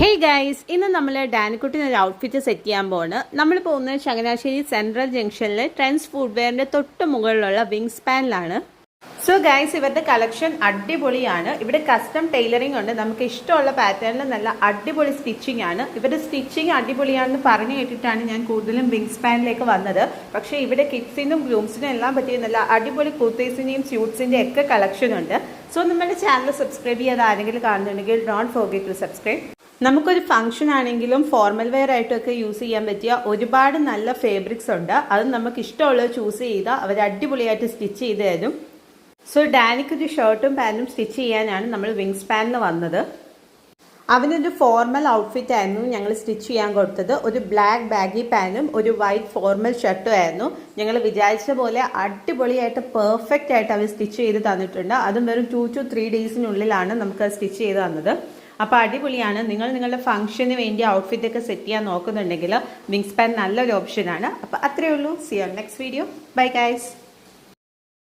Hey guys, ഇന്ന് നമ്മൾ ഡാനിക്കുട്ടിന് ഒരു ഔട്ട്ഫിറ്റ് സെറ്റ് ചെയ്യാൻ പോവാണ്. നമ്മൾ പോകുന്നത് ചങ്ങനാശ്ശേരി സെൻട്രൽ ജംഗ്ഷനിലെ ട്രെൻഡ്സ് ഫുഡ്വെയറിൻ്റെ തൊട്ട് മുകളിലുള്ള വിങ് സ്പാനിലാണ്. സോ ഗൈസ്, ഇവരുടെ കളക്ഷൻ അടിപൊളിയാണ്. ഇവിടെ കസ്റ്റം ടൈലറിംഗ് ഉണ്ട്. നമുക്ക് ഇഷ്ടമുള്ള പാറ്റേണിൽ നല്ല അടിപൊളി സ്റ്റിച്ചിങ് ആണ്. ഇവരുടെ സ്റ്റിച്ചിങ് അടിപൊളിയാണെന്ന് പറഞ്ഞു കേട്ടിട്ടാണ് ഞാൻ കൂടുതലും വിങ് സ്പാനിലേക്ക് വന്നത്. പക്ഷേ ഇവിടെ കിഡ്സിനും ഗ്രൂംസിനും എല്ലാം പറ്റിയ നല്ല അടിപൊളി കുർത്തീസിൻ്റെയും സ്യൂട്ട്സിൻ്റെയും ഒക്കെ കളക്ഷൻ ഉണ്ട്. സോ നമ്മുടെ ചാനൽ സബ്സ്ക്രൈബ് ചെയ്യാതെ ആരെങ്കിലും കാണുന്നുണ്ടെങ്കിൽ ഡോണ്ട് ഫോർഗെറ്റ് ടു സബ്സ്ക്രൈബ്. നമുക്കൊരു ഫംഗ്ഷൻ ആണെങ്കിലും ഫോർമൽ വെയർ ആയിട്ടൊക്കെ യൂസ് ചെയ്യാൻ പറ്റിയ ഒരുപാട് നല്ല ഫേബ്രിക്സ് ഉണ്ട്. അത് നമുക്ക് ഇഷ്ടമുള്ളത് ചൂസ് ചെയ്താൽ അവർ അടിപൊളിയായിട്ട് സ്റ്റിച്ച് ചെയ്ത് തരും. സോ ഡാനിക്കൊരു ഷർട്ടും പാൻറ്റും സ്റ്റിച്ച് ചെയ്യാനാണ് നമ്മൾ വിങ് സ്പാനിന് വന്നത്. അവനൊരു ഫോർമൽ ഔട്ട്ഫിറ്റ് ആയിരുന്നു ഞങ്ങൾ സ്റ്റിച്ച് ചെയ്യാൻ കൊടുത്തത്. ഒരു ബ്ലാക്ക് ബാഗി പാൻറ്റും ഒരു വൈറ്റ് ഫോർമൽ ഷർട്ടും ആയിരുന്നു. ഞങ്ങൾ വിചാരിച്ച പോലെ അടിപൊളിയായിട്ട് പെർഫെക്റ്റ് ആയിട്ട് അവർ സ്റ്റിച്ച് ചെയ്ത് തന്നിട്ടുണ്ട്. അതും വെറും 2 to 3 ഡേയ്സിനുള്ളിലാണ് നമുക്ക് സ്റ്റിച്ച് ചെയ്ത് തന്നത്. അപ്പോൾ അടിപൊളിയാണ്. നിങ്ങളുടെ ഫംഗ്ഷന് വേണ്ടി ഔട്ട്ഫിറ്റ് ഒക്കെ സെറ്റ് ചെയ്യാൻ നോക്കുന്നുണ്ടെങ്കിൽ വിങ് സ്പാൻ നല്ലൊരു ഓപ്ഷനാണ്. അപ്പോൾ അത്രയേ ഉള്ളൂ. See you next video. Bye guys.